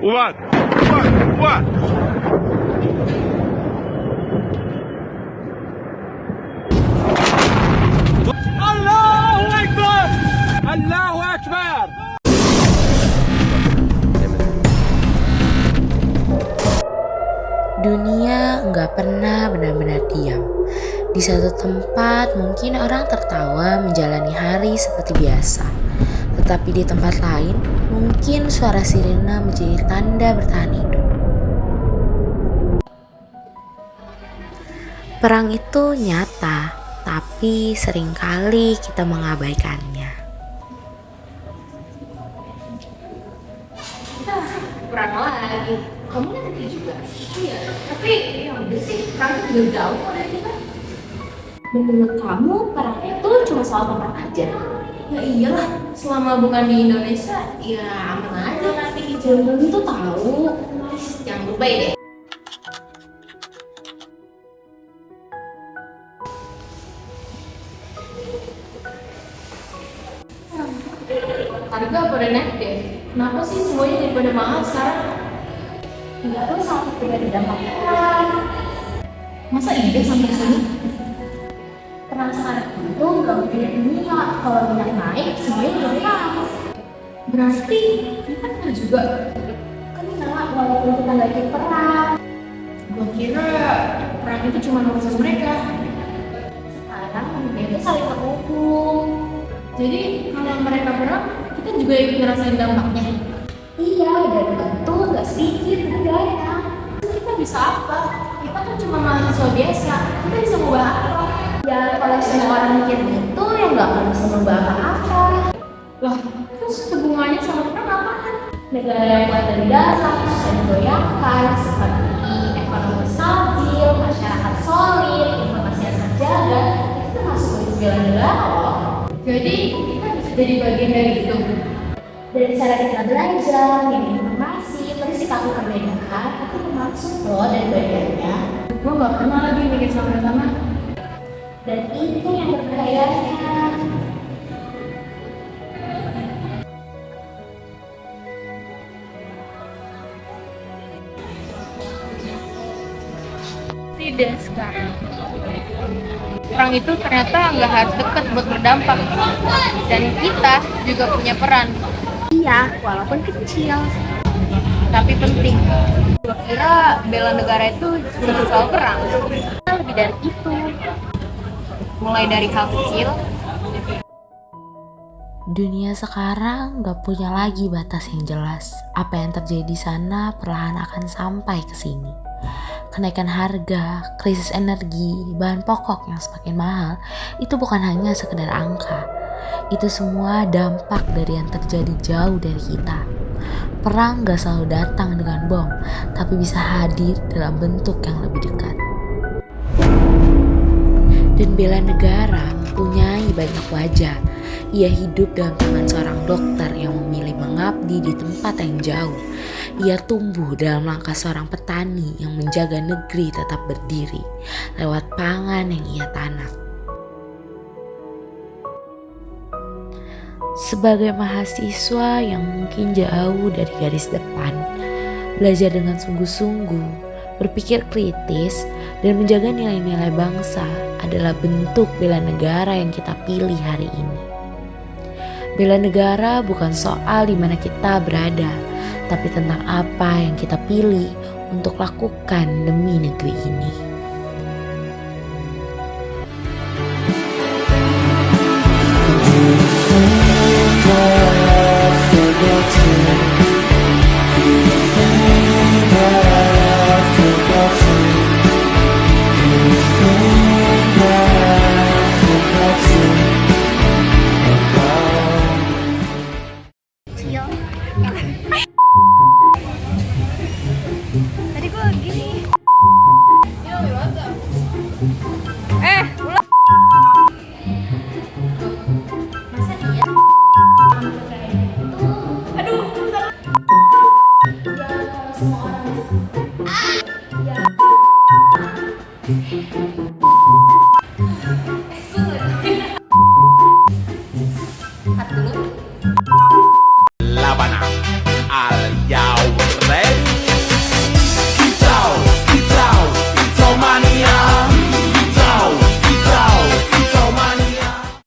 Ulan! Ulan! Ulan! Allahu Ekber! Allahu Ekber! Dunia nggak pernah benar-benar diam. Di satu tempat mungkin orang tertawa menjalani hari seperti biasa. Tetapi di tempat lain mungkin suara sirena menjadi tanda bertahan hidup. Perang itu nyata, tapi seringkali kita mengabaikannya. Perang lagi. Kamu nanti juga. Iya, tapi yang udah sih perang itu juga jauh kok dari kita. Menurut kamu perang itu cuma soal tempat aja? Ya iyalah, selama bukan di Indonesia, ya aman aja nanti. Jangan itu tahu. Jangan lupa deh. Harga pada naik deh. Kenapa sih semuanya jadi pada mahal sekarang? Enggak tuh sampai pribadi dampaknya. Masa iya sampai sini? Perang sekarang itu nggak beda dunia. Kalau minyak naik, semuanya jadi mahal. Berarti kita kena juga. Kena walaupun kita nggak ikut perang. Gua kira perang itu cuma urusan mereka. Sekarang dunia itu saling terhubung. Jadi kalau mereka perang, kita juga ikut ngerasain dampaknya. Iya, dan tentu nggak sedikit negara. Kita bisa apa? Kita kan cuma mahasiswa biasa. Kita bisa mengubah apa? Ya kalau semua orang mikir gitu, ya nggak akan bisa mengubah apa-apa. Lah, terus hubungannya sama perang apa? Negara yang kuat dari dalam, dan digoyahkan, seperti ekonomi stabil, masyarakat solid, informasi yang terjaga, itu masuk ke bela-bela loh. Jadi kita bisa jadi bagian dari itu. Dari cara kita belajar, mencari informasi, terus sikap perbedaan, itu termasuk loh dari bagiannya. Gue gak pernah lagi mikir sama-sama. Dan itu yang berbahayanya. Tidak sekarang. Perang itu ternyata nggak harus dekat buat berdampak. Dan kita juga punya peran. Iya, walaupun kecil. Tapi penting. Gua kira bela negara itu cuma soal perang. Lebih dari itu. Mulai dari hal kecil. Dunia sekarang gak punya lagi batas yang jelas. Apa yang terjadi di sana perlahan akan sampai ke sini. Kenaikan harga, krisis energi, bahan pokok yang semakin mahal, itu bukan hanya sekedar angka. Itu semua dampak dari yang terjadi jauh dari kita. Perang gak selalu datang dengan bom, tapi bisa hadir dalam bentuk yang lebih dekat. Dan bela negara mempunyai banyak wajah. Ia hidup dalam tangan seorang dokter yang memilih mengabdi di tempat yang jauh. Ia tumbuh dalam langkah seorang petani yang menjaga negeri tetap berdiri lewat pangan yang ia tanam. Sebagai mahasiswa yang mungkin jauh dari garis depan, belajar dengan sungguh-sungguh, berpikir kritis, dan menjaga nilai-nilai bangsa adalah bentuk bela negara yang kita pilih hari ini. Bela negara bukan soal di mana kita berada, tapi tentang apa yang kita pilih untuk lakukan demi negeri ini. Tadi gue gini. Masa iya? Aduh, bentar. Ya kalau semua orang ya.